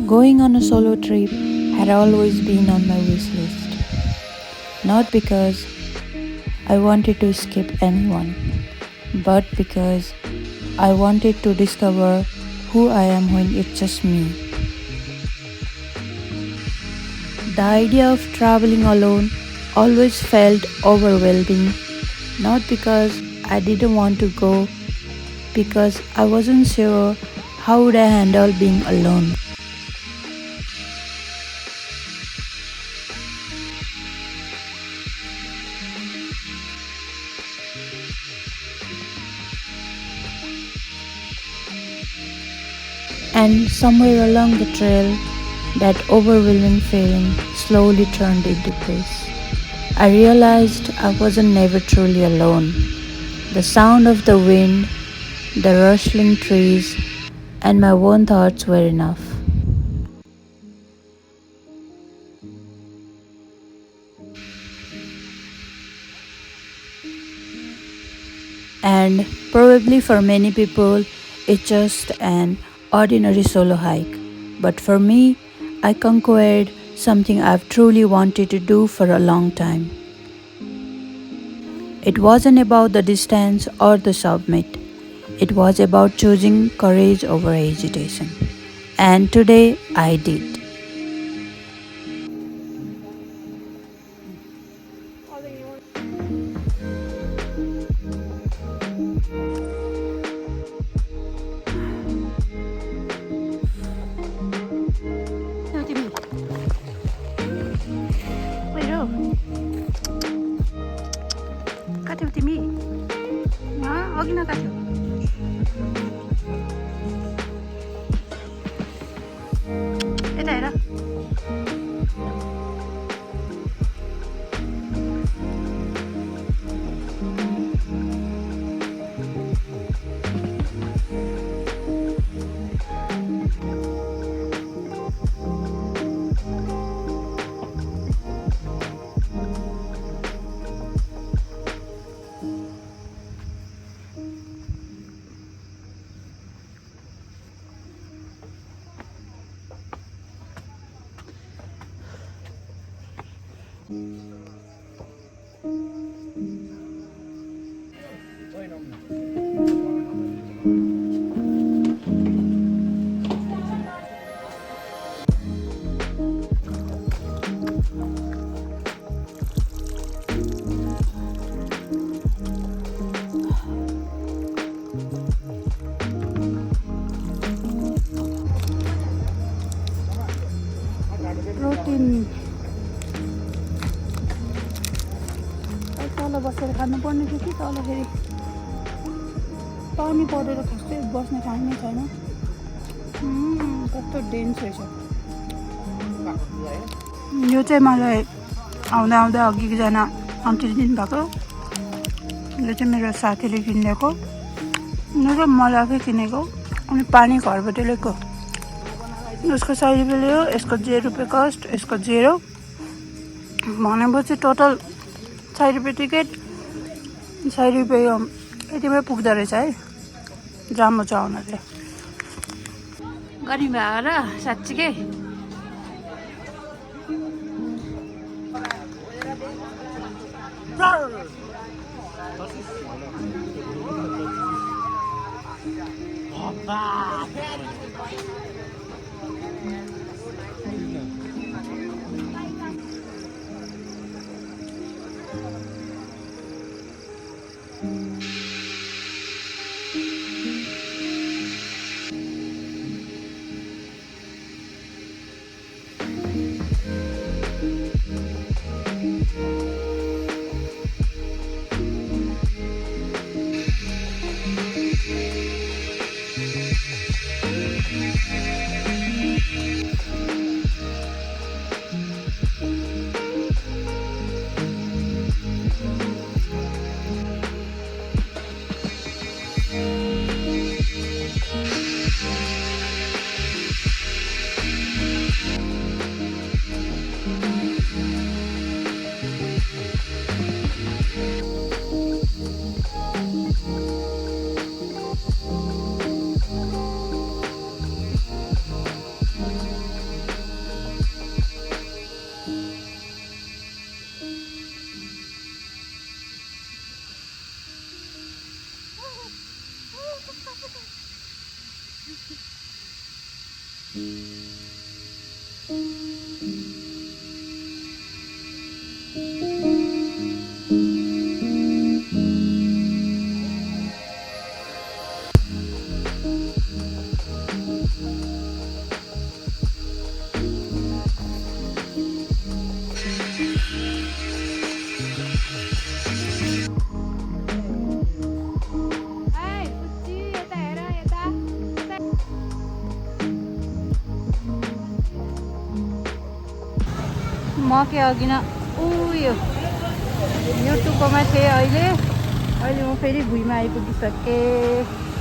Going on a solo trip had always been on my wish list. Not because I wanted to escape anyone, but because I wanted to discover who I am when it's just me. The idea of traveling alone always felt overwhelming, not because I didn't want to go, because I wasn't sure how would I handle being alone. And somewhere along the trail, that overwhelming feeling slowly turned into peace. I realized I wasn't never truly alone. The sound of the wind, the rustling trees, and my own thoughts were enough. And probably for many people, it's just an ordinary solo hike. But for me, I conquered something I've truly wanted to do for a long time. It wasn't about the distance or the summit. It was about choosing courage over hesitation. And today I did. काट्यौ तिमी अघि नकाट्यौ यता हेर protein तल बसेर खानुपर्ने थियो कि तल फेरि पानी परेर खस्दै बस्ने ठाउँ नै छैन कस्तो डेन्स रहेछ यो चाहिँ मलाई आउँदा आउँदा अघि एकजना आन्टीले दिनुभएको यो चाहिँ मेरो साथीले किनिदिएको मेरो मलाई आफै किनेको अनि पानी घरबाट ल्याएको यसको 100 रुपियाँ लियो यसको 0 रुपियाँ कस्ट यसको 0 भनेपछि टोटल 100 रुपियाँ टिकट 100 रुपियाँ यतिमै पुग्दो रहेछ है जामोचो आउन चाहिँ गर्मी भयो र साँच्चीकै म के अघि न उयो यो टुप्पोमा थिएँ अहिले म फेरि भुइँमा आइपुगिसकेँ।